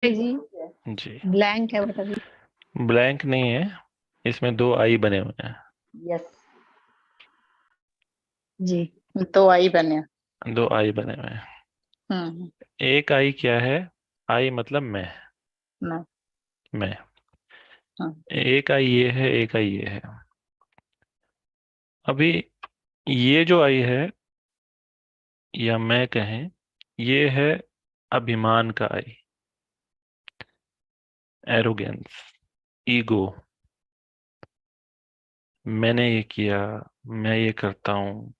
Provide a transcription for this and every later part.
जी। जी। Blank है but अभी। Blank नहीं है, इसमें दो आई बने हुए हैं। यस। जी। तो आई बने। दो आई बने हुए हैं। हम्म। एक आई क्या है? आई मतलब मैं। मैं। मैं। हाँ। एक आई ये है, एक आई ये है। अभी ये जो आई है, या मैं कहें, ये है अभिमान का आई। एरोगेंस। ईगो। मैंने ये किया, मैं ये करता हूँ,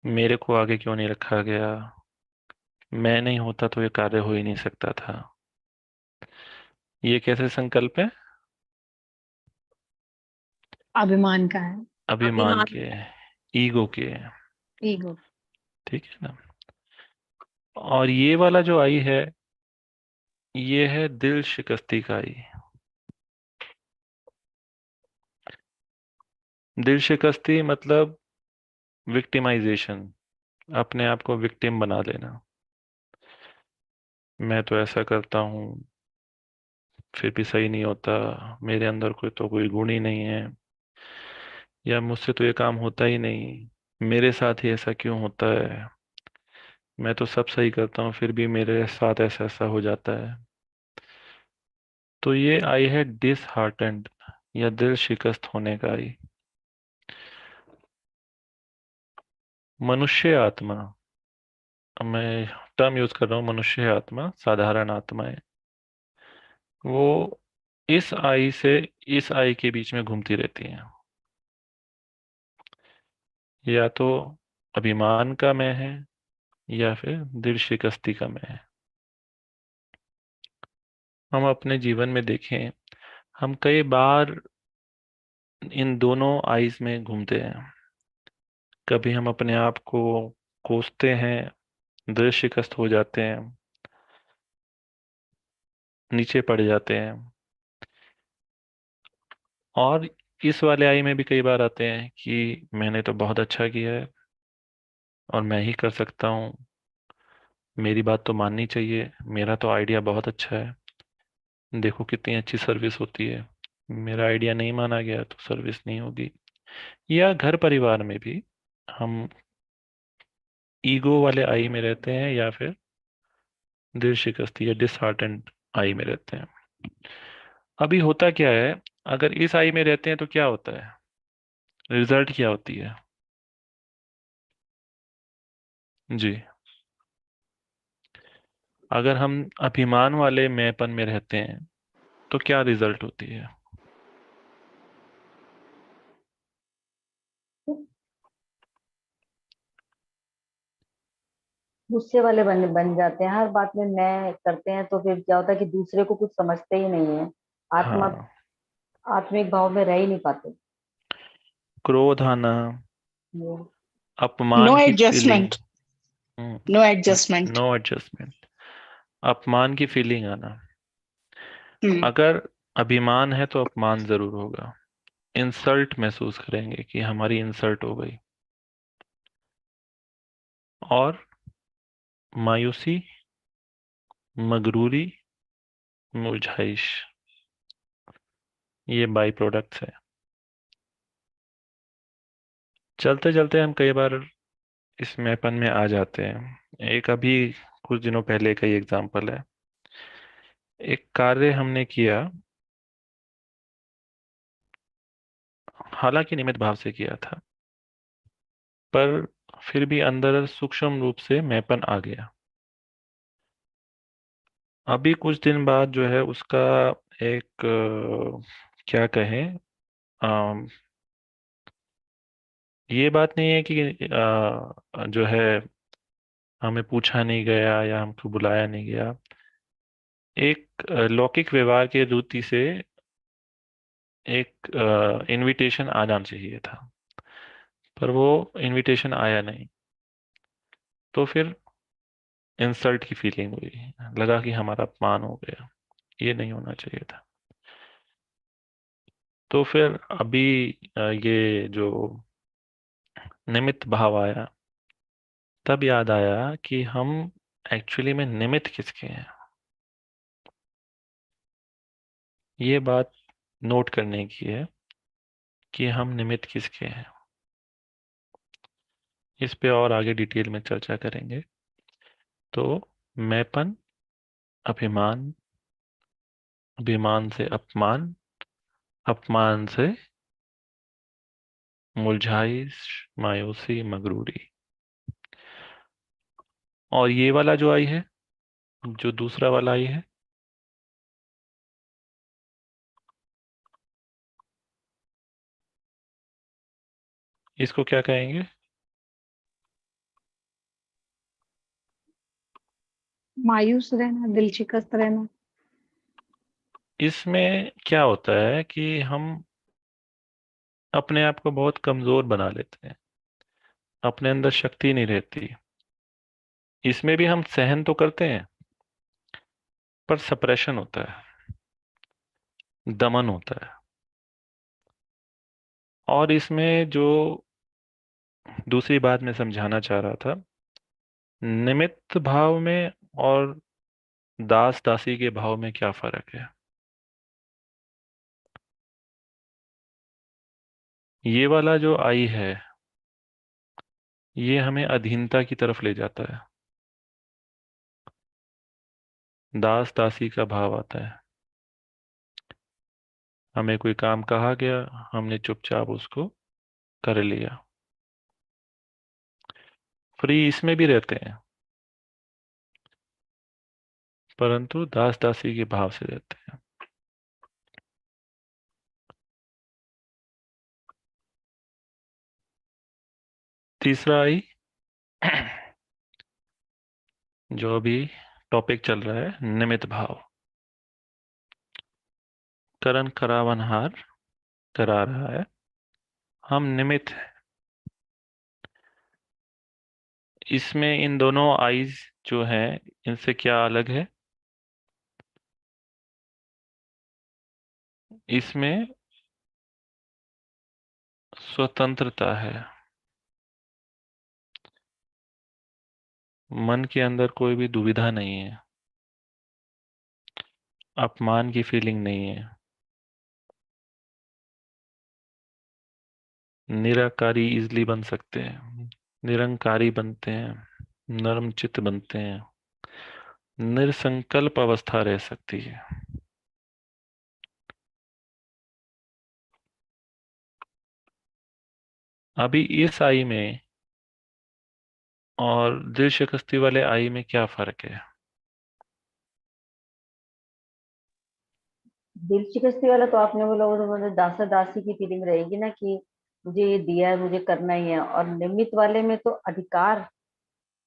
मेरे को आगे क्यों नहीं रखा गया, मैं नहीं होता तो ये कार्य हो ही नहीं सकता था। ये कैसे संकल्प है? अभिमान का है। अभिमान अभिमान। के, ईगो के। ईगो। ठीक है ना? और ये वाला जो आई है, ये है दिल शिकस्ती का आई। दिल शिकस्ती मतलब विक्टिमाइजेशन, अपने आप को विक्टिम बना लेना। मैं तो ऐसा करता हूँ, फिर भी सही नहीं होता, मेरे अंदर कोई गुण ही नहीं है, या मुझसे तो ये काम होता ही नहीं, मेरे साथ ही ऐसा क्यों होता है, मैं तो सब सही करता हूँ फिर भी मेरे साथ ऐसा ऐसा हो जाता है। तो ये आई है डिसहार्टेंड, या दिल शिकस्त होने का आई। मनुष्य आत्मा, अब मैं टर्म यूज कर रहा हूँ, मनुष्य आत्मा, साधारण आत्माएं, वो इस आई से इस आई के बीच में घूमती रहती हैं। या तो अभिमान का मैं है, या फिर दिल शिकस्ती का मैं है। हम अपने जीवन में देखें, हम कई बार इन दोनों आइज में घूमते हैं। कभी हम अपने आप को कोसते हैं, दिल शिकस्त हो जाते हैं, नीचे पड़ जाते हैं। और इस वाले आई में भी कई बार आते हैं कि मैंने तो बहुत अच्छा किया है, और मैं ही कर सकता हूँ, मेरी बात तो माननी चाहिए, मेरा तो आइडिया बहुत अच्छा है, देखो कितनी अच्छी सर्विस होती है, मेरा आइडिया नहीं माना गया तो सर्विस नहीं होगी। या घर परिवार में भी हम ईगो वाले आई में रहते हैं, या फिर दिल शिकस्ती या डिसहार्टेंड आई में रहते हैं। अभी होता क्या है, अगर इस आई में रहते हैं तो क्या होता है, रिजल्ट क्या होती है? जी। अगर हम अभिमान वाले मैंपन में रहते हैं तो क्या रिजल्ट होती है? गुस्से वाले बन बन जाते हैं, हर बात में मैं करते हैं, तो फिर क्या होता है कि दूसरे को कुछ समझते ही नहीं है। आत्मा। हाँ। आत्मिक भाव में रह ही नहीं पाते। क्रोध आना, वो। अपमान नो की feeling. Adjustment. No no adjustment. Adjustment. अपमान की फीलिंग आना। हम्म। अगर अभिमान है तो अपमान जरूर होगा। इंसल्ट महसूस करेंगे कि हमारी इंसल्ट हो गई। और मायूसी, मगरूरी, मुरझाइश, ये बाई प्रोडक्ट्स है। चलते चलते हम कई बार इस मैपन में आ जाते हैं। एक अभी कुछ दिनों पहले का ही एग्जाम्पल है। एक कार्य हमने किया, हालांकि निमित्त भाव से किया था, पर फिर भी अंदर सूक्ष्म रूप से मैपन आ गया। अभी कुछ दिन बाद जो है उसका एक क्या कहें, अम, ये बात नहीं है कि जो है हमें पूछा नहीं गया या हमको बुलाया नहीं गया। एक लौकिक व्यवहार के रीति से एक इनविटेशन आ जाना चाहिए था, पर वो इनविटेशन आया नहीं। तो फिर इंसल्ट की फीलिंग हुई, लगा कि हमारा अपमान हो गया, ये नहीं होना चाहिए था। तो फिर अभी ये जो निमित्त भाव आया, तब याद आया कि हम एक्चुअली में निमित्त किसके हैं। ये बात नोट करने की है कि हम निमित्त किसके हैं। इस पे और आगे डिटेल में चर्चा करेंगे। तो मैंपन, अभिमान, अभिमान से अपमान, अपमान से मुरझाई, मायूसी, मगरूरी। और ये वाला जो आई है, जो दूसरा वाला आई है, इसको क्या कहेंगे? मायूस रहना, दिल शिकस्त रहना। इसमें क्या होता है कि हम अपने आप को बहुत कमजोर बना लेते हैं, अपने अंदर शक्ति नहीं रहती। इसमें भी हम सहन तो करते हैं, पर सप्रेशन होता है, दमन होता है। और इसमें जो दूसरी बात मैं समझाना चाह रहा था, निमित्त भाव में और दास दासी के भाव में क्या फर्क है। ये वाला जो आई है, ये हमें अधीनता की तरफ ले जाता है। दास दासी का भाव आता है, हमें कोई काम कहा गया, हमने चुपचाप उसको कर लिया। फ्री इसमें भी रहते हैं, परंतु दास दासी के भाव से रहते हैं। तीसरा आई, जो अभी टॉपिक चल रहा है, निमित्त भाव। करण करावनहार करा रहा है, हम निमित्त हैं। इसमें इन दोनों आईज जो हैं, इनसे क्या अलग है? इसमें स्वतंत्रता है, मन के अंदर कोई भी दुविधा नहीं है, अपमान की फीलिंग नहीं है, निराकारी इजली बन सकते हैं, निरंकारी बनते हैं, नर्म चित्त बनते हैं, निरसंकल्प अवस्था रह सकती है। अभी इस आई में और दिल शिकस्ती वाले आई में क्या फर्क है? दिल शिकस्ती वाला तो आपने बोला, वो तो मतलब दासा दासी की फीलिंग रहेगी ना, कि मुझे ये दिया है, मुझे करना ही है। और निमित्त वाले में तो अधिकार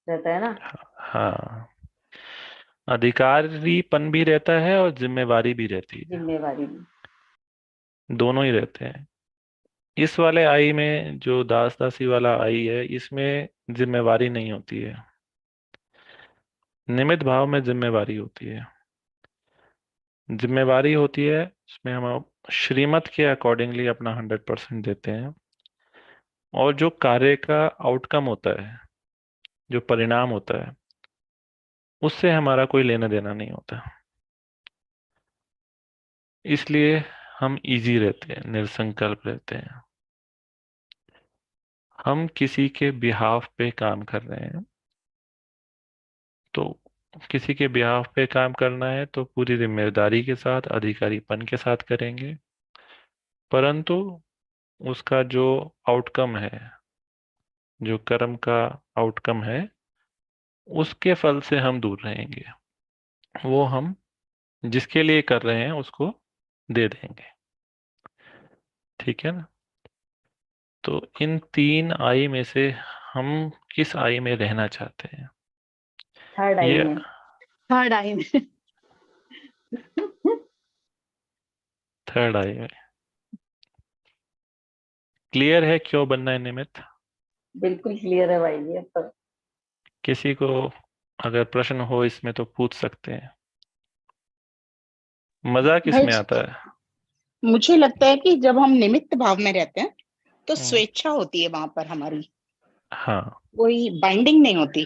रहता है ना। हाँ, अधिकारीपन भी रहता है और जिम्मेवारी भी रहती है, जिम्मेवारी भी। दोनों ही रहते हैं। इस वाले आई में जो दास दासी वाला आई है, इसमें जिम्मेवारी नहीं होती है, निमित्त भाव में जिम्मेवारी होती है। जिम्मेवारी होती है, उसमें हम श्रीमत के अकॉर्डिंगली अपना 100% देते हैं। और जो कार्य का आउटकम होता है, जो परिणाम होता है, उससे हमारा कोई लेना देना नहीं होता। इसलिए हम इजी रहते हैं, निरसंकल्प रहते हैं। हम किसी के बिहाफ पे काम कर रहे हैं, तो किसी के बिहाफ पे काम करना है तो पूरी जिम्मेदारी के साथ, अधिकारीपन के साथ करेंगे। परंतु उसका जो आउटकम है, जो कर्म का आउटकम है, उसके फल से हम दूर रहेंगे। वो हम जिसके लिए कर रहे हैं उसको दे देंगे। ठीक है ना? तो इन तीन आई में से हम किस आई में रहना चाहते हैं? थर्ड आई ये में। थर्ड आई में। थर्ड आई में। क्लियर है क्यों बनना है निमित्त? बिल्कुल क्लियर है भाई, ये तो। किसी को अगर प्रश्न हो इसमें तो पूछ सकते हैं। मजा किस भाई में आता है? मुझे लगता है कि जब हम निमित्त भाव में रहते हैं तो हम्म, स्वेच्छा होती है वहां पर हमारी, हाँ। कोई बाइंडिंग नहीं होती।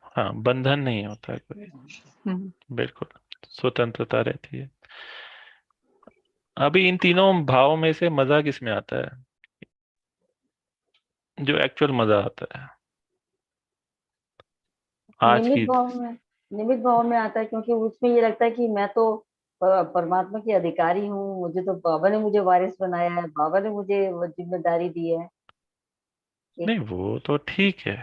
हाँ, बंधन नहीं होता है कोई, हम्म। बिल्कुल, स्वतंत्रता रहती है। अभी इन तीनों भावों में से मजा किस में आता है, जो एक्चुअल मजा आता है आज निमित की? भाव में, निमित भाव में आता है, क्योंकि उसमें ये लगता है कि मैं तो परमात्मा की अधिकारी हूँ, मुझे तो बाबा ने मुझे वारिस बनाया है, बाबा ने मुझे वो जिम्मेदारी दी है नहीं, कि वो तो ठीक है।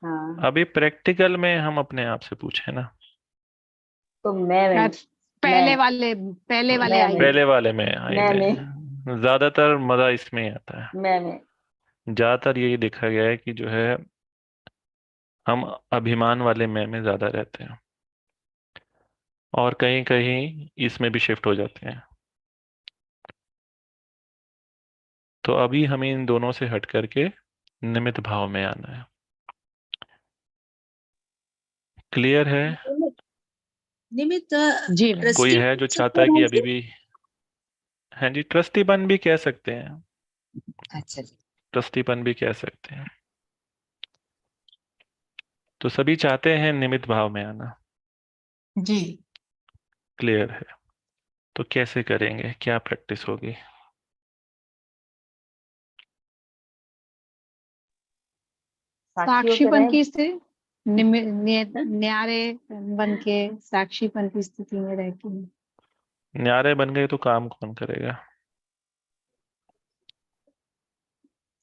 हाँ। अभी प्रैक्टिकल में हम अपने आप से पूछे ना। तो मैं यार, मैं पहले वाले मैं आइए। पहले वाले में आई मैं में ज्यादातर मजा इसमें ही आता है। मैं ज्यादातर यही देखा गया है कि जो है हम अभिमान वाले में ज्यादा रहते हैं, और कहीं कहीं इसमें भी शिफ्ट हो जाते हैं। तो अभी हमें इन दोनों से हट करके निमित्त भाव में आना है। क्लियर है? निमित्त जी मैम। कोई ट्रस्टी है बन जो सकते चाहता है हैं कि हम अभी फिर? भी? हाँ जी, ट्रस्टीपन भी कह सकते हैं। अच्छा जी। ट्रस्टीपन भी कह सकते हैं। तो सभी चाहते हैं निमित्त भाव में आना। जी। क्लियर है? तो कैसे करेंगे, क्या प्रैक्टिस होगी? साक्षियों के साक्षीपन रहे। की स्थिति, न्यारे बन के साक्षीपन की स्थिति में रह के। न्यारे बन गए तो काम कौन करेगा?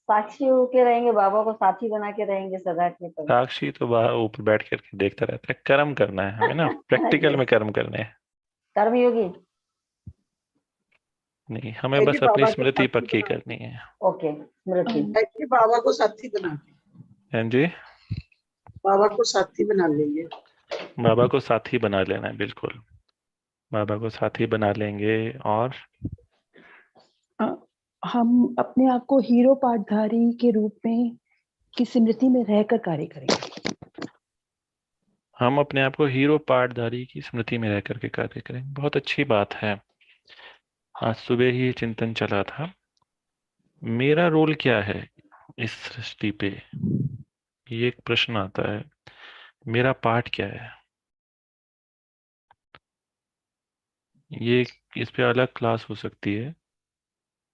साक्षी होके रहेंगे, बाबा को साथी बना के रहेंगे सदा के पल। साक्षी तो बाहर ऊपर बैठ करके देखता रहता है। कर्म करना है हमें ना, प्रैक्टिकल में यस, कर्म करने हैं। कर्मयोगी। नहीं, हमें है कि बस अपनी बाबा को स्मृति साथी पक्की बना करनी है। ओके, स्मृति। है कि बाबा को साथी बना हाँ जी, बाबा को साथी बना लेंगे। बाबा को साथी बना लेना है, बिल्कुल। बाबा को साथी बना लेंगे। और अ, हम अपने आप को हीरो पाठधारी के रूप में की स्मृति में रहकर कार्य करेंगे। हम अपने आप को हीरो पाठधारी की स्मृति में रह करके कार्य करें। बहुत अच्छी बात है। आज सुबह ही ये चिंतन चला था, मेरा रोल क्या है इस सृष्टि पे। ये एक प्रश्न आता है, मेरा पाठ क्या है। ये इस पे अलग क्लास हो सकती है।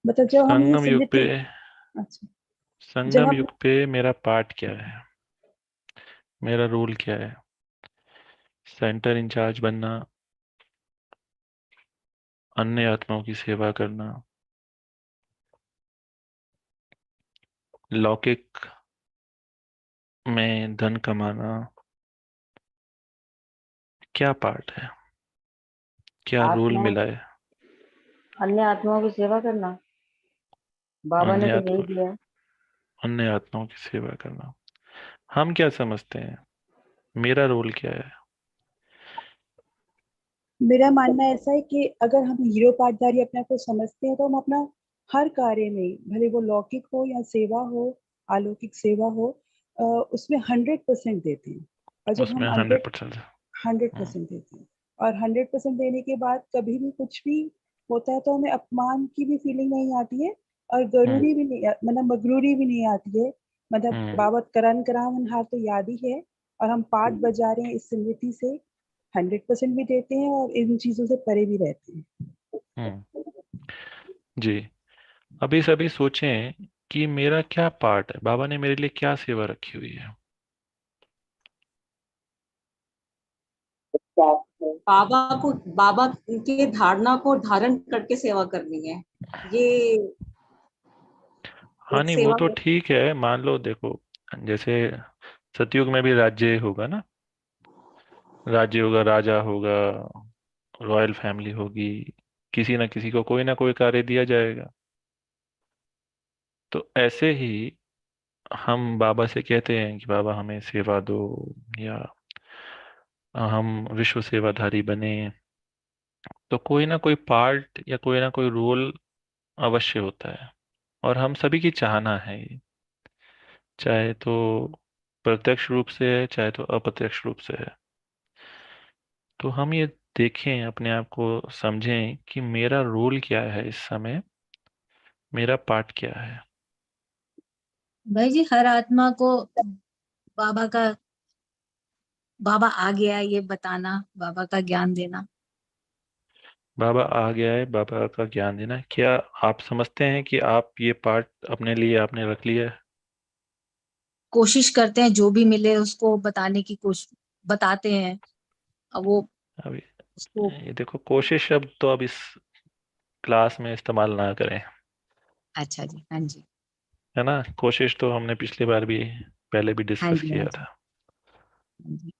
मतलब जब हम ये संगम युग पे, स्मृति, अच्छा, जब संगम हम युग पे मेरा पाठ क्या है, मेरा रोल क्या है। सेंटर इंचार्ज बनना, अन्य आत्माओं की सेवा करना, लौकिक में धन कमाना, क्या पार्ट है, क्या रोल आत्माओं, मिला है। अन्य आत्माओं की सेवा करना, बाबा ने अन्य तो यही आत्मा, दिया है। अन्य आत्माओं की सेवा करना। हम क्या समझते हैं, मेरा रोल क्या है? मेरा मानना ऐसा है कि अगर हम हीरो पाठधारी अपने आप को समझते हैं तो हम अपना हर कार्य में, भले वो लौकिक हो या सेवा हो, अलौकिक सेवा हो, उसमें 100% देते हैं। और जब उसमें हम 100%। 100% देते हैं और 100% देने के बाद कभी भी कुछ भी होता है तो हमें अपमान की भी फीलिंग नहीं आती है और हम्म गरूरी भी नहीं, मतलब मगरूरी भी नहीं आती है। मतलब हम्म बाबत करण करावन हार तो याद ही है, और हम पाठ बजा रहे हैं इस स्मृति से 100% भी देते हैं और इन चीजों से परे भी रहते हैं। हम्म। जी, अभी सभी सोचें कि मेरा क्या पार्ट है, बाबा ने मेरे लिए क्या सेवा रखी हुई है। बाबा के धारणा को धारण करके सेवा करनी है। ये हाँ, एक नहीं वो सेवा तो है। ठीक है, मान लो देखो, जैसे सतयुग में भी राज्य होगा ना, राज्य होगा, राजा होगा, रॉयल फैमिली होगी, किसी ना किसी को कोई ना कोई कार्य दिया जाएगा। तो ऐसे ही हम बाबा से कहते हैं कि बाबा हमें सेवा दो, या हम विश्व सेवाधारी बने। तो कोई ना कोई पार्ट या कोई ना कोई रोल अवश्य होता है, और हम सभी की चाहना है ये, चाहे तो प्रत्यक्ष रूप से है, चाहे तो अप्रत्यक्ष रूप से है। तो हम ये देखें, अपने आप को समझें कि मेरा रोल क्या है इस समय, मेरा पार्ट क्या है। भाई जी, हर आत्मा को बाबा का, बाबा आ गया ये बताना, बाबा का ज्ञान देना। बाबा आ गया है, बाबा का ज्ञान देना है। क्या आप समझते हैं कि आप ये पार्ट अपने लिए आपने रख लिया है? कोशिश करते हैं जो भी मिले उसको बताने की कोशिश, बताते हैं। अब वो अभी उसको ये देखो, कोशिश शब्द तो अब इस क्लास में इस्तेमाल ना करें, अच्छा जी, हाँ जी, है ना। कोशिश तो हमने पिछली बार भी, पहले भी हाँ डिस्कस जी, हाँ किया जी, था। हाँ जी।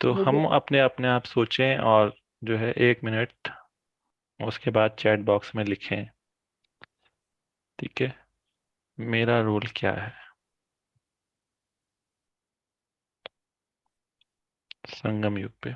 तो मुझे हम अपने अपने आप सोचें, और जो है 1 मिनट उसके बाद चैट बॉक्स में लिखें, ठीक है, मेरा रोल क्या है संगम युग पे।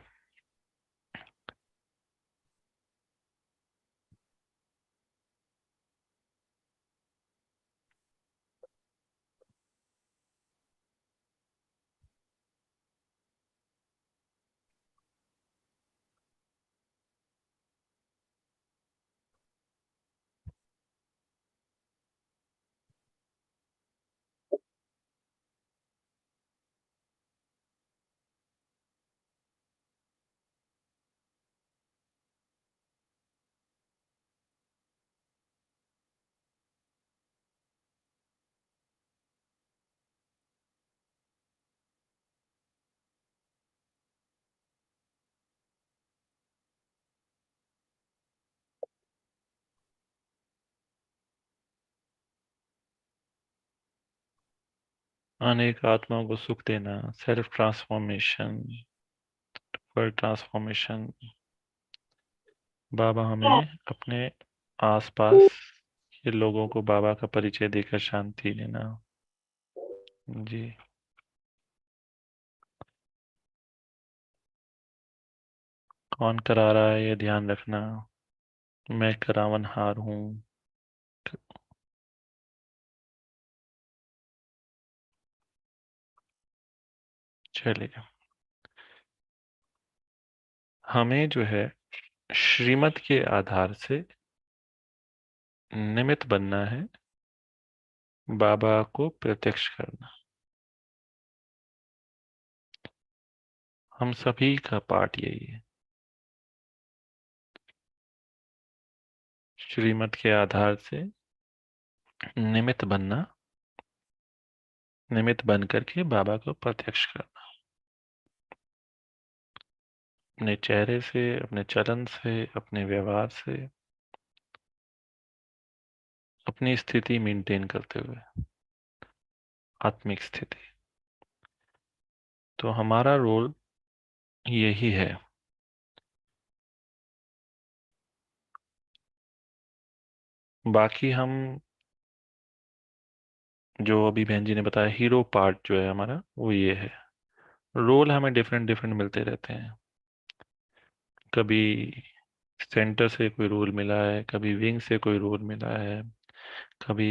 अनेक आत्माओं को सुख देना, सेल्फ ट्रांसफॉर्मेशन, वर्ल्ड ट्रांसफॉर्मेशन। बाबा हमें अपने आसपास के लोगों को बाबा का परिचय देकर शांति देना। जी। कौन करा रहा है ये ध्यान रखना, मैं करावनहार हूँ। चलिए, हमें जो है श्रीमत के आधार से निमित्त बनना है, बाबा को प्रत्यक्ष करना। हम सभी का पाठ यही है, श्रीमत के आधार से निमित्त बनना, निमित्त बन करके बाबा को प्रत्यक्ष करना, अपने चेहरे से, अपने चलन से, अपने व्यवहार से, अपनी स्थिति मेंटेन करते हुए, आत्मिक स्थिति। तो हमारा रोल यही है। बाकी हम, जो अभी बहन जी ने बताया, हीरो पार्ट जो है हमारा वो ये है। रोल हमें डिफरेंट डिफरेंट मिलते रहते हैं। कभी सेंटर से कोई रोल मिला है, कभी विंग से कोई रोल मिला है, कभी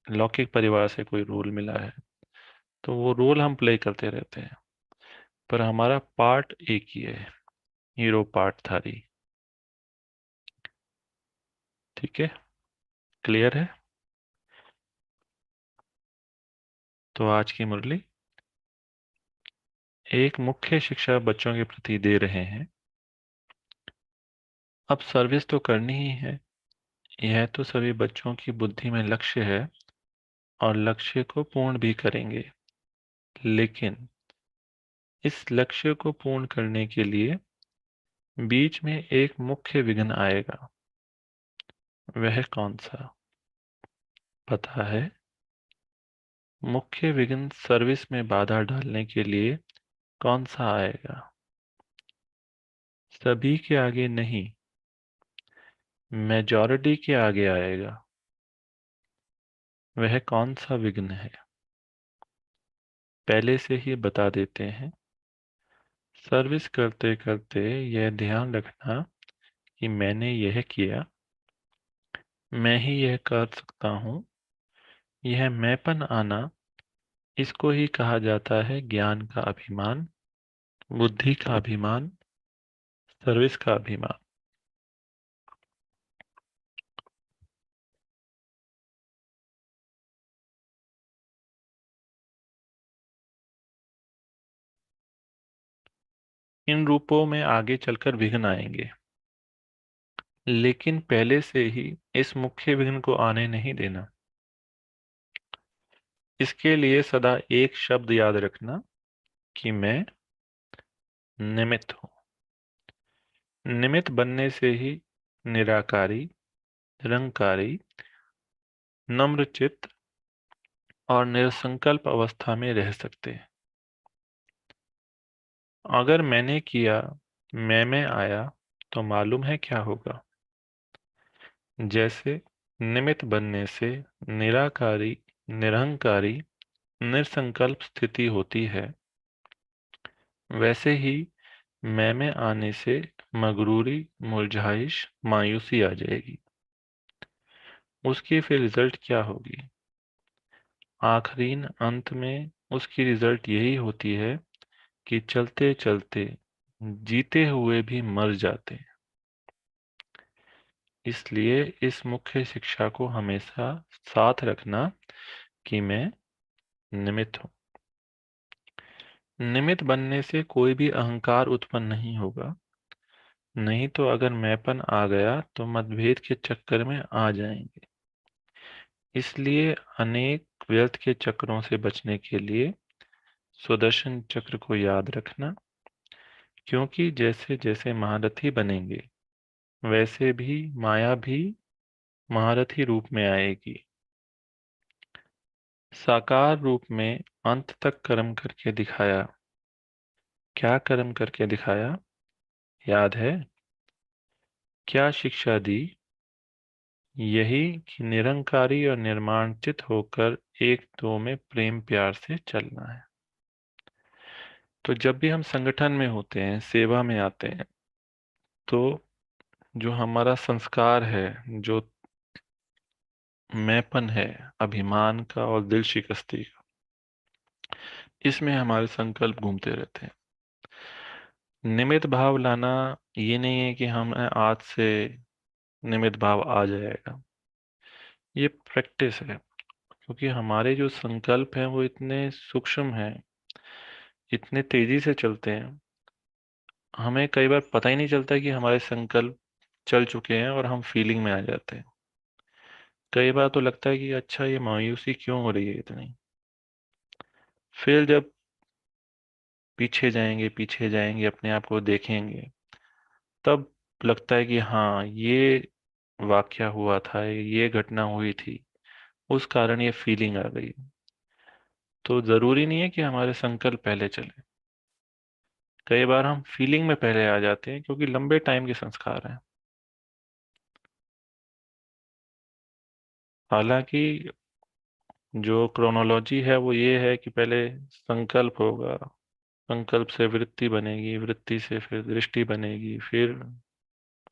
लौकिक परिवार से कोई रोल मिला है। तो वो रोल हम प्ले करते रहते हैं, पर हमारा पार्ट एक ही है, हीरो पार्ट धारी। ठीक है, क्लियर है। तो आज की मुरली एक मुख्य शिक्षा बच्चों के प्रति दे रहे हैं। अब सर्विस तो करनी ही है, यह तो सभी बच्चों की बुद्धि में लक्ष्य है, और लक्ष्य को पूर्ण भी करेंगे। लेकिन इस लक्ष्य को पूर्ण करने के लिए बीच में एक मुख्य विघ्न आएगा। वह कौन सा पता है? मुख्य विघ्न सर्विस में बाधा डालने के लिए कौन सा आएगा? सभी के आगे नहीं, मेजॉरिटी के आगे आएगा। वह कौन सा विघ्न है? पहले से ही बता देते हैं। सर्विस करते करते यह ध्यान रखना कि मैंने यह किया, मैं ही यह कर सकता हूँ। यह मैंपन आना, इसको ही कहा जाता है ज्ञान का अभिमान, बुद्धि का अभिमान, सर्विस का अभिमान। इन रूपों में आगे चलकर विघ्न आएंगे, लेकिन पहले से ही इस मुख्य विघ्न को आने नहीं देना। इसके लिए सदा एक शब्द याद रखना कि मैं निमित्त हूं। निमित्त बनने से ही निराकारी, निरंकारी, नम्रचित्त और निरसंकल्प अवस्था में रह सकते हैं। अगर मैंने किया, मैं में आया, तो मालूम है क्या होगा। जैसे निमित्त बनने से निराकारी, निरहंकारी, निरसंकल्प स्थिति होती है, वैसे ही मैं में आने से मगरूरी, मुरझाइश, मायूसी आ जाएगी। उसकी फिर रिजल्ट क्या होगी? आखिरीन अंत में उसकी रिजल्ट यही होती है कि चलते चलते जीते हुए भी मर जाते हैं। इसलिए इस मुख्य शिक्षा को हमेशा साथ रखना कि मैं निमित्त हूं। निमित्त बनने से कोई भी अहंकार उत्पन्न नहीं होगा, नहीं तो अगर मैंपन आ गया तो मतभेद के चक्कर में आ जाएंगे। इसलिए अनेक व्यर्थ के चक्रों से बचने के लिए सुदर्शन चक्र को याद रखना, क्योंकि जैसे जैसे महारथी बनेंगे वैसे भी माया भी महारथी रूप में आएगी। साकार रूप में अंत तक कर्म करके दिखाया। क्या कर्म करके दिखाया? याद है? क्या शिक्षा दी? यही कि निरंकारी और निर्माणचित होकर एक दो में प्रेम प्यार से चलना है। तो जब भी हम संगठन में होते हैं, सेवा में आते हैं, तो जो हमारा संस्कार है, जो मैंपन है अभिमान का और दिल शिकस्ती का, इसमें हमारे संकल्प घूमते रहते हैं। निमित्त भाव लाना ये नहीं है कि हम आज से निमित्त भाव आ जाएगा। ये प्रैक्टिस है, क्योंकि हमारे जो संकल्प हैं वो इतने सूक्ष्म हैं, इतने तेजी से चलते हैं, हमें कई बार पता ही नहीं चलता कि हमारे संकल्प चल चुके हैं और हम फीलिंग में आ जाते हैं। कई बार तो लगता है कि अच्छा ये मायूसी क्यों हो रही है इतनी। फिर जब पीछे जाएंगे अपने आप को देखेंगे, तब लगता है कि हाँ ये वाकया हुआ था, ये घटना हुई थी, उस कारण ये फीलिंग आ गई। तो जरूरी नहीं है कि हमारे संकल्प पहले चले। कई बार हम फीलिंग में पहले आ जाते हैं क्योंकि लंबे टाइम के संस्कार हैं। हालांकि जो क्रोनोलॉजी है वो ये है कि पहले संकल्प होगा, संकल्प से वृत्ति बनेगी, वृत्ति से फिर दृष्टि बनेगी, फिर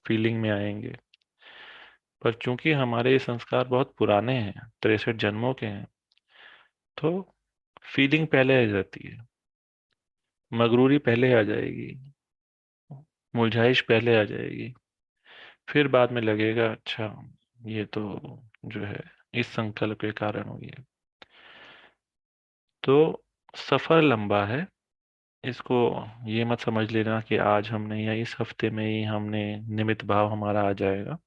फीलिंग में आएंगे। पर चूंकि हमारे ये संस्कार बहुत पुराने हैं, 63 जन्मों के हैं, तो फीलिंग पहले आ जाती है, मगरूरी पहले आ जाएगी, मुरझाइश पहले आ जाएगी। फिर बाद में लगेगा अच्छा ये तो जो है इस संकल्प के कारण हुई है। तो सफर लंबा है। इसको ये मत समझ लेना कि आज हमने या इस हफ्ते में ही हमने निमित्त भाव हमारा आ जाएगा।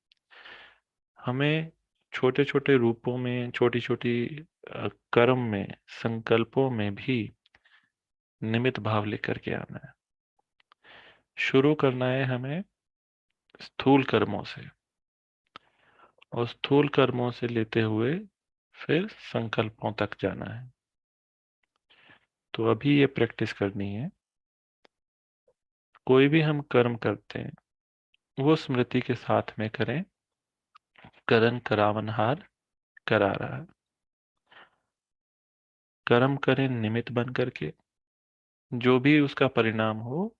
हमें छोटे छोटे रूपों में, छोटी छोटी कर्म में, संकल्पों में भी निमित्त भाव लेकर के आना है। शुरू करना है हमें स्थूल कर्मों से, और स्थूल कर्मों से लेते हुए फिर संकल्पों तक जाना है। तो अभी ये प्रैक्टिस करनी है। कोई भी हम कर्म करते हैं वो स्मृति के साथ में करें, करन करावनहार करा रहा है। कर्म करें निमित्त बन करके, जो भी उसका परिणाम हो,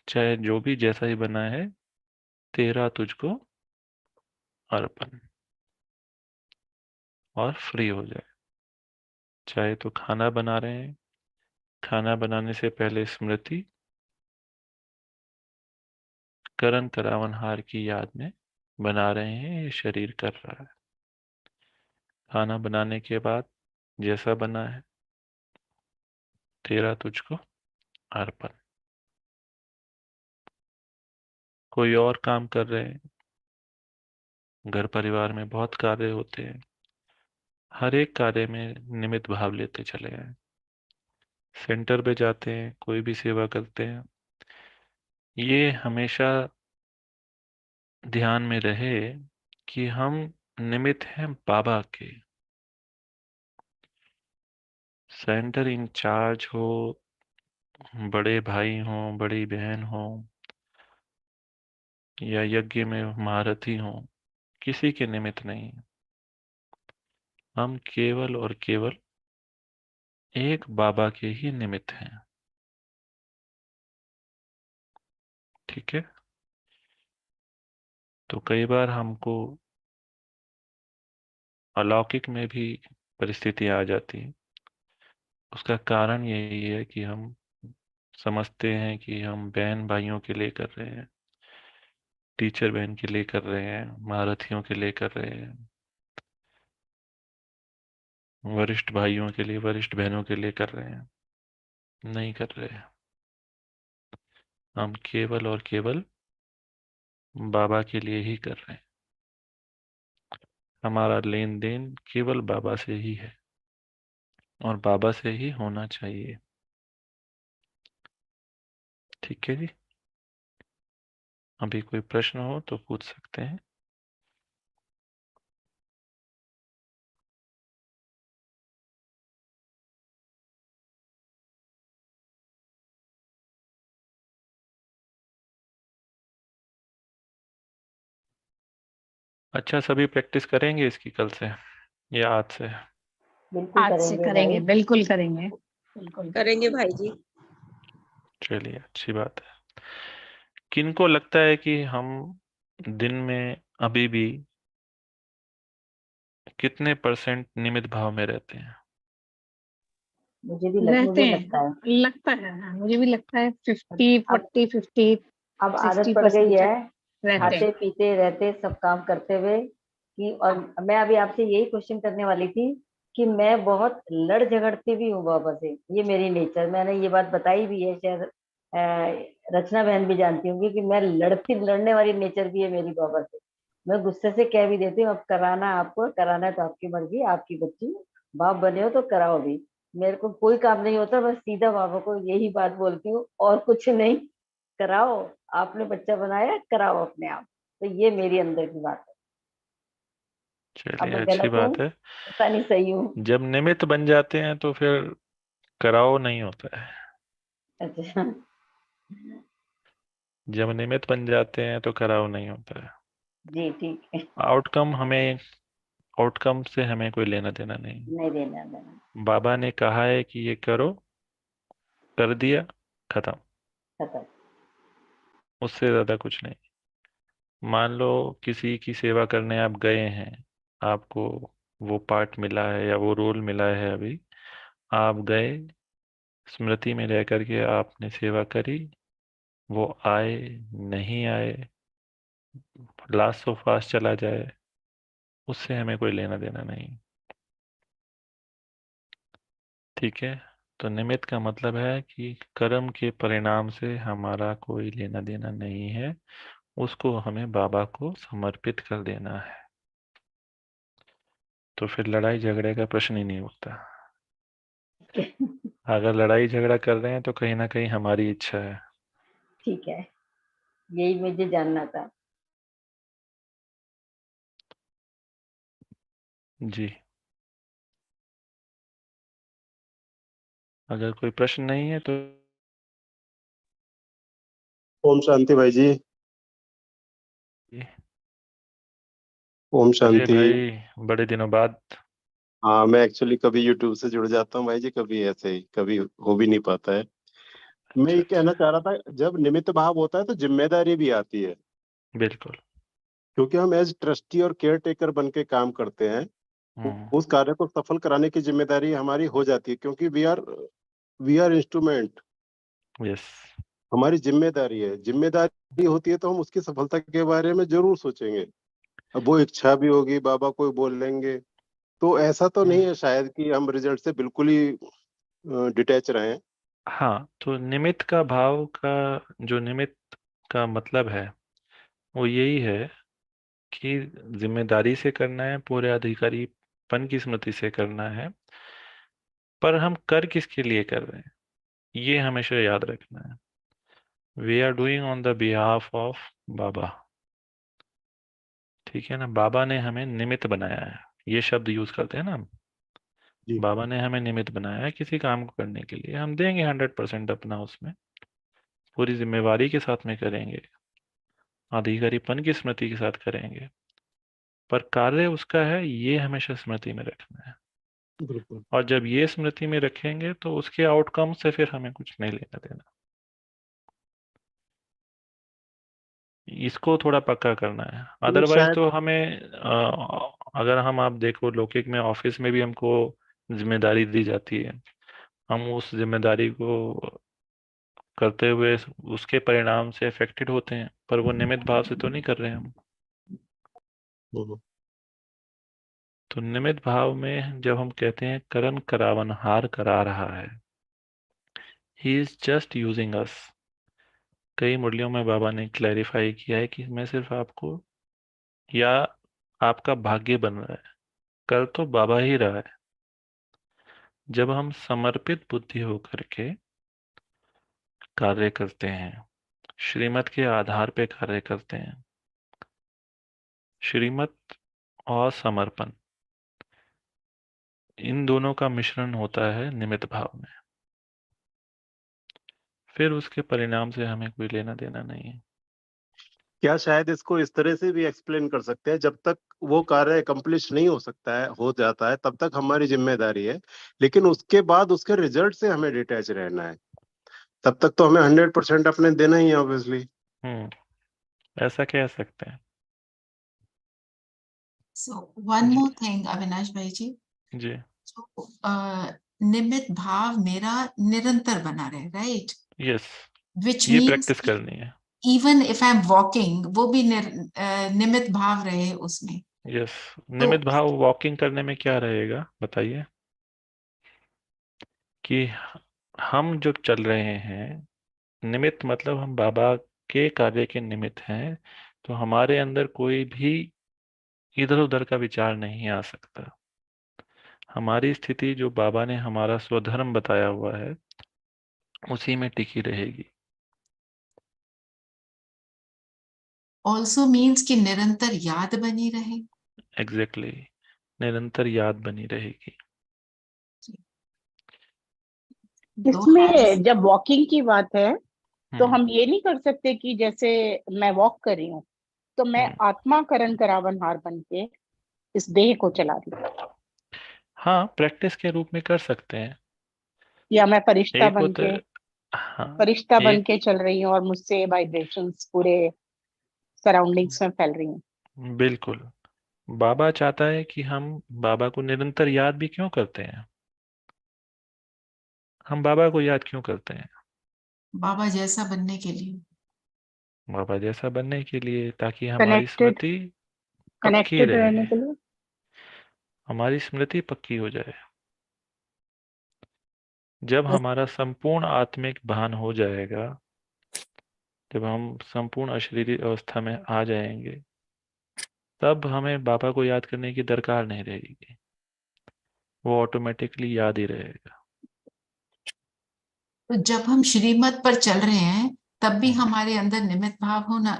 चाहे जो भी जैसा ही बना है, तेरा तुझको अर्पण, और फ्री हो जाए। चाहे तो खाना बना रहे हैं, खाना बनाने से पहले स्मृति करण करावनहार की याद में बना रहे हैं, ये शरीर कर रहा है। खाना बनाने के बाद जैसा बना है, तेरा तुझको अर्पण। कोई और काम कर रहे हैं, घर परिवार में बहुत कार्य होते हैं, हर एक कार्य में निमित्त भाव लेते चले आए। सेंटर पे जाते हैं, कोई भी सेवा करते हैं, ये हमेशा ध्यान में रहे कि हम निमित्त हैं बाबा के। सेंटर इंचार्ज हो, बड़े भाई हो, बड़ी बहन हो, या यज्ञ में महारथी हो, किसी के निमित्त नहीं। हम केवल और केवल एक बाबा के ही निमित्त हैं। ठीक है। तो कई बार हमको अलौकिक में भी परिस्थितियां आ जाती हैं। उसका कारण यही है कि हम समझते हैं कि हम बहन भाइयों के लिए कर रहे हैं, टीचर बहन के लिए कर रहे हैं, महारथियों के लिए कर रहे हैं, वरिष्ठ भाइयों के लिए, वरिष्ठ बहनों के लिए कर रहे हैं। नहीं कर रहे हैं। हम केवल और केवल बाबा के लिए ही कर रहे हैं। हमारा लेन देन केवल बाबा से ही है और बाबा से ही होना चाहिए। ठीक है जी। अभी कोई प्रश्न हो तो पूछ सकते हैं। अच्छा, सभी प्रैक्टिस करेंगे इसकी कल से या आज से? बिल्कुल आज से करेंगे करेंगे, भाई। बिल्कुल करेंगे, बिल्कुल करेंगे भाई जी। चलिए, अच्छी बात है। किनको लगता है कि हम दिन में अभी भी कितने परसेंट निमित्त भाव में रहते हैं? रहते मुझे हैं, लगता है लगता है, हाँ, मुझे भी लगता है 50, अब 40, 50, अब आदत 60 पड़ गई परसेंट है, रहते खाते हैं। पीते रहते सब काम करते हुए कि, और मैं अभी आपसे यही क्वेश्चन करने वाली थी कि मैं बहुत लड़ झगड़ती भी हूँ बाबा से। ये मेरी नेचर, मैंने ये बात बताई भी है, शायद रचना बहन भी जानती होंगी कि मैं लड़ने वाली नेचर भी है मेरी बाबा से। मैं गुस्से से कह भी देती हूँ, अब कराना आपको, कराना है तो आपकी मर्जी, आपकी बच्ची, बाप बने हो तो कराओ भी। मेरे को कोई काम नहीं होता, बस सीधा बाबा को यही बात बोलती हूँ और कुछ नहीं। कराओ, आपने बच्चा बनाया, कराओ अपने आप। तो ये मेरी अंदर की बात है। अब चलिए, मैं अच्छी गलत हूँ, बात है। पता नहीं सही हूँ। जब निमित्त बन जाते हैं तो फिर कराओ नहीं होता है। अच्छा। जब निमित्त बन जाते हैं तो कराओ नहीं होता है। जी ठीक है। आउटकम हमें आउटकम से हमें कोई लेना देना नहीं। नहीं देना देना। बाबा ने कहा है कि ये करो, कर दिया, खत्म। खत्म। उससे ज्यादा कुछ नहीं। मान लो किसी की सेवा करने आप गए हैं, आपको वो पार्ट मिला है या वो रोल मिला है, अभी आप गए, स्मृति में रह करके आपने सेवा करी, वो आए नहीं आए, लास्ट सो फास्ट चला जाए, उससे हमें कोई लेना देना नहीं। ठीक है। तो निमित्त का मतलब है कि कर्म के परिणाम से हमारा कोई लेना देना नहीं है, उसको हमें बाबा को समर्पित कर देना है। तो फिर लड़ाई झगड़े का प्रश्न ही नहीं उठता। अगर लड़ाई झगड़ा कर रहे हैं तो कहीं ना कहीं हमारी इच्छा है। ठीक है, यही मुझे जानना था। जी। अगर कोई प्रश्न नहीं है तो ओम शांति भाई जी। जी। ओम चलिए शांति। भाई, बड़े दिनों बाद। हाँ, मैं एक्चुअली कभी यूट्यूब से जुड़ जाता हूँ भाई जी, कभी ऐसे ही, कभी हो भी नहीं पाता है। मैं अच्छा ये अच्छा। कहना चाह रहा था, जब निमित्त भाव होता है तो जिम्मेदारी भी आती है, बिल्कुल। क्योंकि हम एज ट्रस्टी और केयर टेकर बन के काम करते हैं। हम्म। उस कार्य को सफल कराने की जिम्मेदारी हमारी हो जाती है, क्योंकि वी आर इंस्ट्रूमेंट। यस। हमारी जिम्मेदारी है, जिम्मेदारी होती है तो हम उसकी सफलता के बारे में जरूर सोचेंगे। अब वो इच्छा भी होगी, बाबा कोई बोल लेंगे, तो ऐसा तो नहीं है शायद कि हम रिजल्ट से बिल्कुल ही डिटैच रहे। हाँ, तो निमित्त का भाव का, जो निमित्त का मतलब है, वो यही है कि जिम्मेदारी से करना है, पूरे अधिकारीपन की स्मृति से करना है, पर हम कर किसके लिए कर रहे हैं ये हमेशा याद रखना है। We are doing on the behalf of Baba. ठीक है ना, बाबा ने हमें निमित्त बनाया है, ये शब्द यूज करते हैं ना हम। जी बाबा ने हमें निमित्त बनाया है किसी काम को करने के लिए, हम देंगे 100% अपना, उसमें पूरी जिम्मेवारी के साथ में करेंगे, अधिकारीपन की स्मृति के साथ करेंगे, पर कार्य उसका है ये हमेशा स्मृति में रखना है। बिल्कुल। और जब ये स्मृति में रखेंगे तो उसके आउटकम से फिर हमें कुछ नहीं लेना देना। इसको थोड़ा पक्का करना है, अदरवाइज शायद तो हमें अगर हम, आप देखो लौकिक में ऑफिस में भी हमको जिम्मेदारी दी जाती है, हम उस जिम्मेदारी को करते हुए उसके परिणाम से अफेक्टेड होते हैं, पर वो निमित्त भाव से तो नहीं कर रहे हैं हम। हम्म, तो निमित्त भाव में जब हम कहते हैं करण करावनहार करा रहा है, ही इज जस्ट यूजिंग अस। कई मुरलियों में बाबा ने क्लैरिफाई किया है कि मैं सिर्फ आपको, या आपका भाग्य बन रहा है, कर तो बाबा ही रहा है। जब हम समर्पित बुद्धि होकर के कार्य करते हैं, श्रीमत के आधार पे कार्य करते हैं, श्रीमत और समर्पण इन दोनों का मिश्रण होता है निमित्त भाव में, फिर उसके परिणाम से हमें कोई लेना देना नहीं है। क्या शायद इसको इस तरह से भी एक्सप्लेन कर सकते हैं, जब तक वो कार्य एकम्प्लिश नहीं हो सकता है, हो जाता है, तब तक हमारी जिम्मेदारी है, लेकिन उसके बाद उसके रिजल्ट से हमें डिटैच रहना है, तब तक तो हमें 100% अपने देना ही है ऑब्वियसली। ऐसा कह सकते हैं। So one जी more thing, अविनाश भाई जी, जी जो निमित्त भाव मेरा निरंतर बना रहे, राइट? यस, Which ये means प्रैक्टिस करनी है। even if I'm walking, वो भी निमित्त भाव रहे उसमें। यस, तो निमित्त भाव वॉकिंग करने में क्या रहेगा बताइए, कि हम जो चल रहे हैं, निमित्त मतलब हम बाबा के कार्य के निमित्त हैं, तो हमारे अंदर कोई भी इधर उधर का विचार नहीं आ सकता। हमारी स्थिति जो बाबा ने हमारा स्वधर्म बताया हुआ है उसी में टिकी रहेगी। also means कि निरंतर याद बनी रहे। एग्जैक्टली, निरंतर याद बनी रहेगी। दो इसमें hands, जब वॉकिंग की बात है तो हम्म हम ये नहीं कर सकते कि जैसे मैं वॉक कर रही हूँ तो मैं हम्म आत्मा करण करावनहार बन के इस देह को चला रही हूँ, हाँ, प्रैक्टिस के रूप में कर सकते हैं। या मैं फरिश्ता एक बन होता के है, हाँ, फरिश्ता बन एक के चल रही हूँ और मुझसे वाइब्रेशंस पूरे सराउंडिंग्स में फैल रही हैं। बिल्कुल, बाबा चाहता है कि हम बाबा को निरंतर याद भी क्यों करते हैं, हम बाबा को याद क्यों करते हैं? बाबा जैसा बनने के लिए। बाबा जैसा बनने के लिए, ताकि हमारी कनेक्टेड स्मृति पक्की कनेक्टेड रहने रहे, के लिए। हमारी स्मृति पक्की हो जाए। जब हमारा संपूर्ण आत्मिक भान हो जाएगा, जब हम संपूर्ण अशरीरी अवस्था में आ जाएंगे, तब हमें बाबा को याद करने की दरकार नहीं रहेगी, वो ऑटोमेटिकली याद ही रहेगा। तो जब हम श्रीमत पर चल रहे हैं तब भी हम्म। हमारे अंदर निमित्त भाव होना,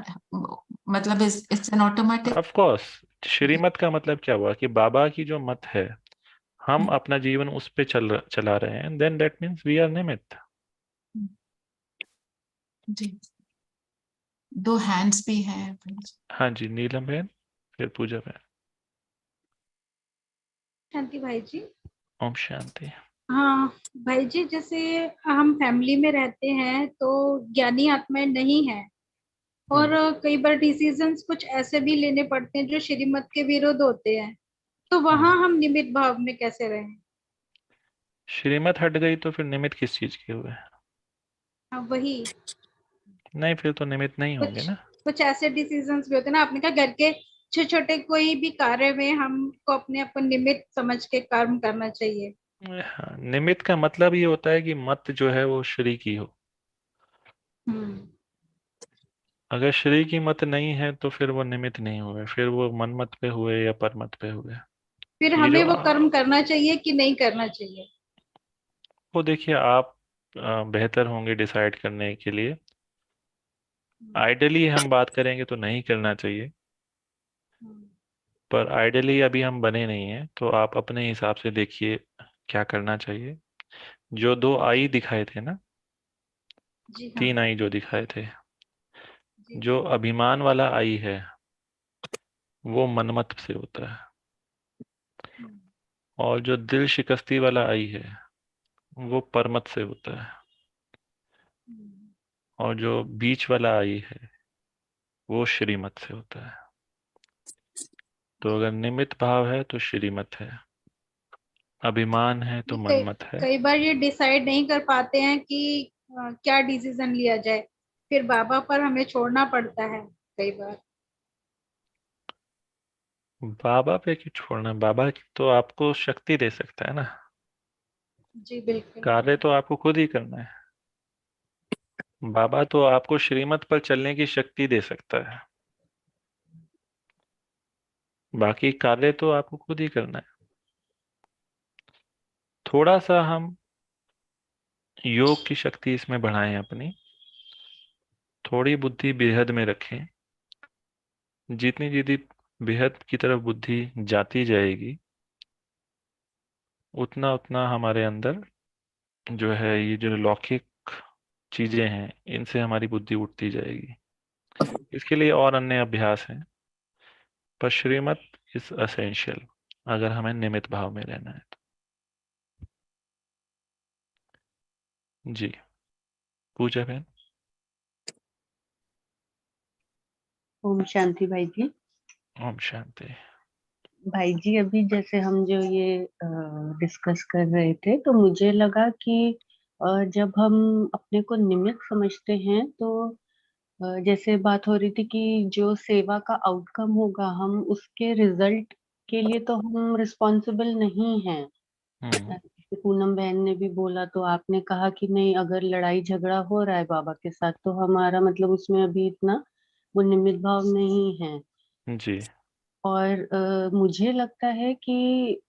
मतलब it's an automatic. Of course, श्रीमत का मतलब क्या हुआ कि बाबा की जो मत है, हम अपना जीवन उस पे चला रहे हैं, then that means we are निमित्त। जी, दो हैंड्स भी हैं। हाँ जी, नीलम बहन, फिर पूजा बहन। शांति भाई जी। ओम शांति। हाँ भाई जी, जैसे हम फैमिली में रहते हैं तो ज्ञानी आत्माएं नहीं है, और कई बार डिसीजंस कुछ ऐसे भी लेने पड़ते हैं जो श्रीमत के विरुद्ध होते हैं, तो वहां हम निमित्त भाव में कैसे रहें? श्रीमत हट गई तो फिर निमित्त किस चीज के हुए? हाँ वही, नहीं, फिर तो निमित्त नहीं होंगे कुछ ना। कुछ ऐसे डिसीजंस भी होते हैं ना, आपने कहा घर के छोटे छोटे कोई भी कार्य में हमको अपने आप को निमित्त समझ के कर्म करना चाहिए। हाँ, निमित्त का मतलब ये होता है कि मत जो है वो श्री की हो। हम्म अगर श्री की मत नहीं है तो फिर वो निमित्त नहीं हुए, फिर वो मनमत पे हुए या परमत पे हुए। फिर ये हमें जो वो कर्म करना चाहिए कि नहीं करना चाहिए? वो देखिए आप बेहतर होंगे डिसाइड करने के लिए। आइडियली हम बात करेंगे तो नहीं करना चाहिए, पर आइडियली अभी हम बने नहीं हैं, तो आप अपने हिसाब से देखिए क्या करना चाहिए। जो दो आई दिखाए थे ना, जी हाँ। तीन आई जो दिखाए थे, जी जो अभिमान वाला आई है वो मनमत से होता है, और जो दिल शिकस्ती वाला आई है वो परमत से होता है, और जो बीच वाला आई है वो श्रीमत से होता है। तो अगर निमित्त भाव है तो श्रीमत है, अभिमान है तो कई मनमत है। कई बार ये डिसाइड नहीं कर पाते हैं कि क्या डिसीजन लिया जाए, फिर बाबा पर हमें छोड़ना पड़ता है कई बार। बाबा पे क्यों छोड़ना, बाबा तो आपको शक्ति दे सकता है ना, जी बिल्कुल। कार्य तो आपको खुद ही करना है। बाबा तो आपको श्रीमत पर चलने की शक्ति दे सकता है, बाकी कार्य तो आपको खुद ही करना है। थोड़ा सा हम योग की शक्ति इसमें बढ़ाएं अपनी, थोड़ी बुद्धि बेहद में रखें। जितनी जितनी बेहद की तरफ बुद्धि जाती जाएगी, उतना उतना हमारे अंदर जो है ये जो लौकिक चीजें हैं इनसे हमारी बुद्धि उठती जाएगी। इसके लिए और अन्य अभ्यास हैं, पर श्रीमत इज असेंशियल अगर हमें निमित्त भाव में रहना है तो। जी, पूजा बहन। ओम शांति भाई जी। ओम शांति। भाई जी अभी जैसे हम जो ये डिस्कस कर रहे थे तो मुझे लगा कि जब हम अपने को निमित्त समझते हैं तो जैसे बात हो रही थी कि जो सेवा का आउटकम होगा हम उसके रिजल्ट के लिए तो हम रिस्पॉन्सिबल नहीं हैं। जैसे पूनम बहन ने भी बोला तो आपने कहा कि नहीं, अगर लड़ाई झगड़ा हो रहा है बाबा के साथ तो हमारा मतलब उसमें अभी इतना वो निमित्त भाव नहीं है। जी। और मुझे लगता है कि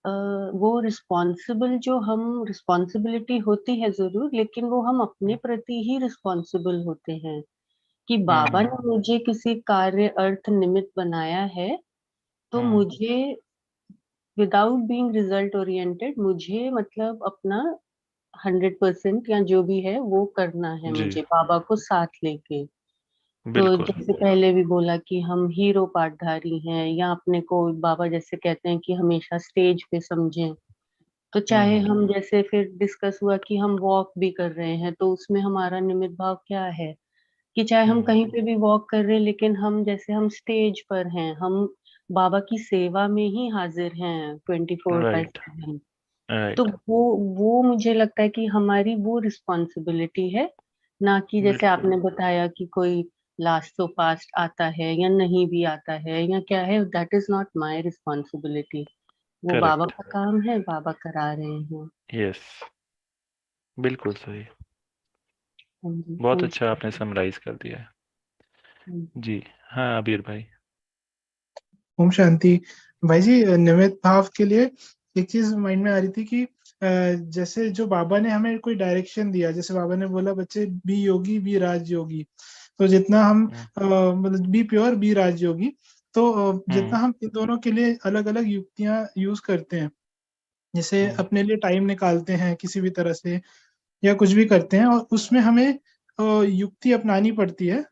वो रिस्पॉन्सिबल जो हम रिस्पॉन्सिबिलिटी होती है जरूर, लेकिन वो हम अपने प्रति ही रिस्पॉन्सिबल होते हैं कि बाबा हम्म। ने मुझे किसी कार्य अर्थ निमित्त बनाया है तो हम्म। मुझे विदाउट बीइंग रिजल्ट ओरिएंटेड मुझे मतलब अपना 100% या जो भी है वो करना है, जी मुझे बाबा को साथ लेके। तो बिल्कुल। जैसे पहले भी बोला कि हम हीरो पाठधारी हैं या अपने को बाबा जैसे कहते हैं कि हमेशा स्टेज पे समझें। तो चाहे हम्म। हम जैसे फिर डिस्कस हुआ कि हम वॉक भी कर रहे हैं तो उसमें हमारा निमित्त भाव क्या है कि चाहे हम हम्म। कहीं पे भी वॉक कर रहे हैं लेकिन हम जैसे हम स्टेज पर हैं, हम बाबा की सेवा में ही हाजिर हैं 24 बाय राइट। 7। तो राइट। वो मुझे लगता है कि हमारी वो रिस्पॉन्सिबिलिटी है, ना कि जैसे बिल्कुल। आपने बताया कि कोई लास्ट सो फास्ट आता है या नहीं भी आता है या क्या है, that is not my responsibility. वो बाबा करेक्ट। का काम है, बाबा करा रहे हैं। यस, बिल्कुल सही। हाँ जी, बहुत ओम अच्छा आपने शांति। समराइज कर दिया है। हाँ जी। जी। हाँ अबीर भाई। ओम शांति। भाई जी निमित्त भाव के लिए एक चीज माइंड में आ रही थी कि जैसे जो बाबा ने हमें कोई डायरेक्शन दिया, जैसे बाबा ने बोला बच्चे बी योगी बी राज योगी, तो जितना हम हम्म। मतलब बी प्योर बी राज योगी, तो जितना हम्म। हम इन दोनों के लिए अलग अलग युक्तियां यूज करते हैं, जैसे हम्म। अपने लिए टाइम निकालते हैं किसी भी तरह से या कुछ भी करते हैं, और उसमें हमें युक्ति अपनानी पड़ती है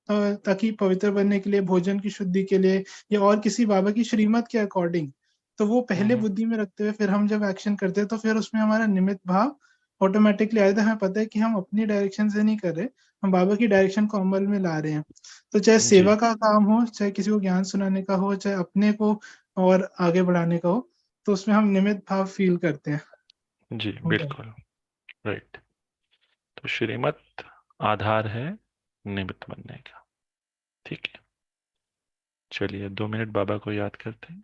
ताकि पवित्र बनने के लिए, भोजन की शुद्धि के लिए, या और किसी बाबा की श्रीमत के अकॉर्डिंग। तो वो पहले हम्म। बुद्धि में रखते हुए फिर हम जब एक्शन करते हैं तो फिर उसमें हमारा निमित्त भाव ऑटोमेटिकली आ जाता है। हमें पता है कि हम अपनी डायरेक्शन से नहीं कर रहे, हम बाबा की डायरेक्शन को अमल में ला रहे हैं। तो चाहे जी। सेवा का काम हो, चाहे किसी को ज्ञान सुनाने का हो, चाहे अपने को और आगे बढ़ाने का हो, तो उसमें हम निमित्त भाव फील करते हैं। जी बिल्कुल। राइट। तो श्रीमत आधार है निमित्त बनने का। ठीक है, चलिए 2 मिनट बाबा को याद करते हैं।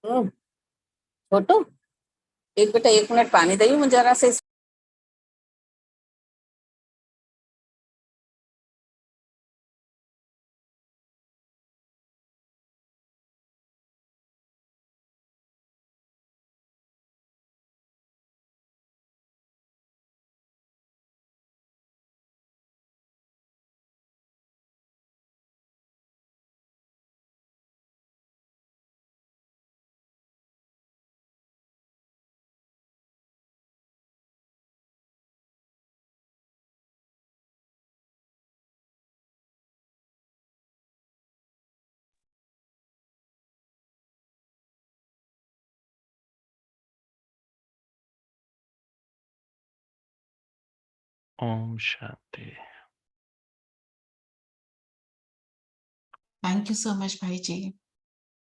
छोटू एक बेटा 1 मिनट पानी दे मुझे जरा से। Om Shanti. Thank you so much भाई जी।